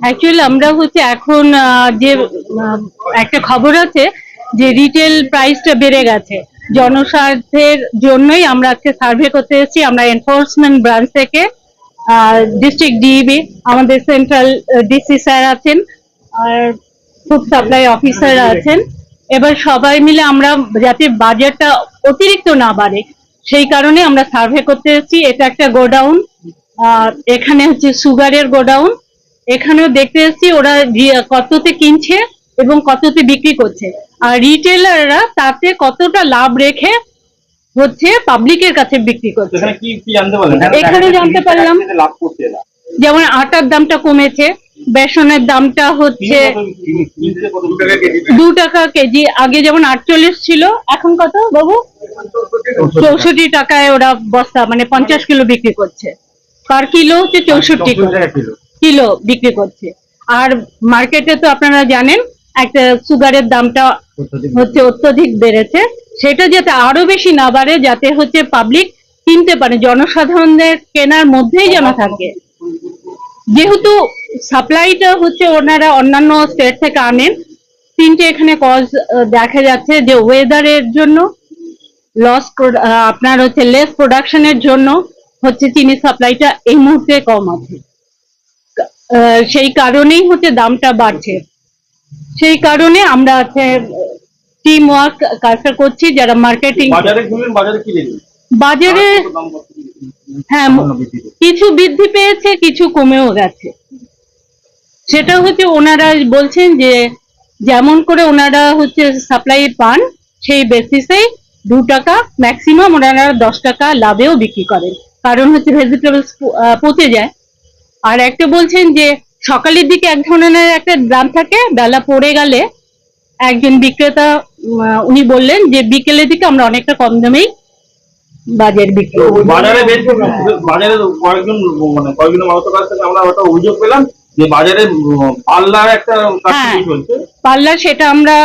Actually আমরা হচ্ছে এখন যে একটা খবর আছে যে রিটেল প্রাইসটা বেড়ে গেছে, জনস্বার্থের জন্যই আমরা আজকে সার্ভে করতে এসেছি। আমরা এনফোর্সমেন্ট ব্রাঞ্চ থেকে ডিস্ট্রিক্ট ডিবি, আমাদের সেন্ট্রাল ডিসি স্যার আছেন, আর ফুড সাপ্লাই অফিসার আছেন। এবার সবাই মিলে আমরা যাতে বাজারটা অতিরিক্ত না বাড়ে সেই কারণে আমরা সার্ভে করতে এসেছি। এটা একটা গোডাউন, এখানে হচ্ছে সুগারের গোডাউন। এখানেও দেখতে এসেছি ওরা কততে কিনছে এবং কততে বিক্রি করছে, আর রিটেলাররা তাতে কতটা লাভ রেখে হচ্ছে পাবলিকের কাছে বিক্রি করছে। এখানে জানতে পারলাম যেমন আটার দামটা কমেছে, বেসনের দামটা হচ্ছে 2 টাকা কেজি। আগে যেমন 48 ছিল, এখন কত বাবু? 64 টাকায় ওরা বস্তা মানে 50 কিলো বিক্রি করছে। পার কিলো হচ্ছে 64 কিলো বিক্রি করছে। আর মার্কেটে তো আপনারা জানেন একটা সুগারের দামটা হচ্ছে অত্যধিক বেড়েছে, সেটা যাতে আরো বেশি না বাড়ে, যাতে হচ্ছে পাবলিক কিনতে পারে, জনসাধারণের কেনার মধ্যেই যেন থাকে। যেহেতু সাপ্লাইটা হচ্ছে ওনারা অন্যান্য স্টেট থেকে আনেন, 3টে এখানে কজ দেখা যাচ্ছে যে ওয়েদারের জন্য লস, আপনার হচ্ছে লেস প্রোডাকশনের জন্য হচ্ছে চিনি সাপ্লাইটা এই মুহূর্তে কম আছে, সেই কারণেই হচ্ছে দামটা বাড়ছে। সেই কারণে আমরা টিম ওয়ার্ক কাজটা করছি, যারা মার্কেটিং। বাজারে হ্যাঁ কিছু বৃদ্ধি পেয়েছে, কিছু কমেও গেছে। সেটা হচ্ছে ওনারা বলছেন যে যেমন করে ওনারা হচ্ছে সাপ্লাই পান সেই বেসিসেই 2 টাকা ম্যাক্সিমাম ওনারা 10 টাকা লাভেও বিক্রি করেন, কারণ হচ্ছে ভেজিটেবলস পচে যায়। আর একটা বলছেন যে সকালের দিকে এক ধরনের একটা দাম থাকে, বেলা পড়ে গেলে একজন বিক্রেতা উনি বললেন যে বিকেলের দিকে আমরা অনেকটা কম দামেই বাজার বিক্রি। বাজারে কয়েকজন মানুষের কাছ থেকে আমরা একটা অভিযোগ পেলাম যে বাজারে পাল্লার একটা চলছে। পাল্লা সেটা আমরা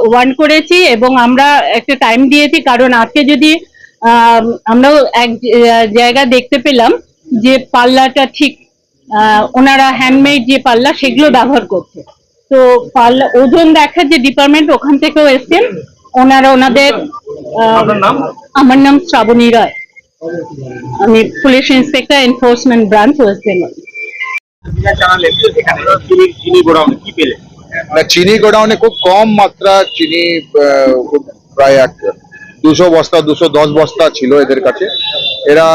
ওয়ার্ন করেছি এবং আমরা একটা টাইম দিয়েছি, কারণ আজকে যদি আমরাও এক জায়গা দেখতে পেলাম যে পাল্লাটা ঠিক ওনারা হ্যান্ডমেড যে পাল্লা সেগুলো ব্যবহার করছে। তো পাল্লা ওজন দেখার যে ডিপার্টমেন্ট ওখান থেকেও এসছেন ওনারা, ওনাদের। আমার নাম শ্রাবণী রায়, আমি police inspector, enforcement branch, West Bengal. চিনি গোডাউনে খুব কম মাত্রা চিনি, প্রায় 200 বস্তা 210 বস্তা ছিল এদের কাছে। এরা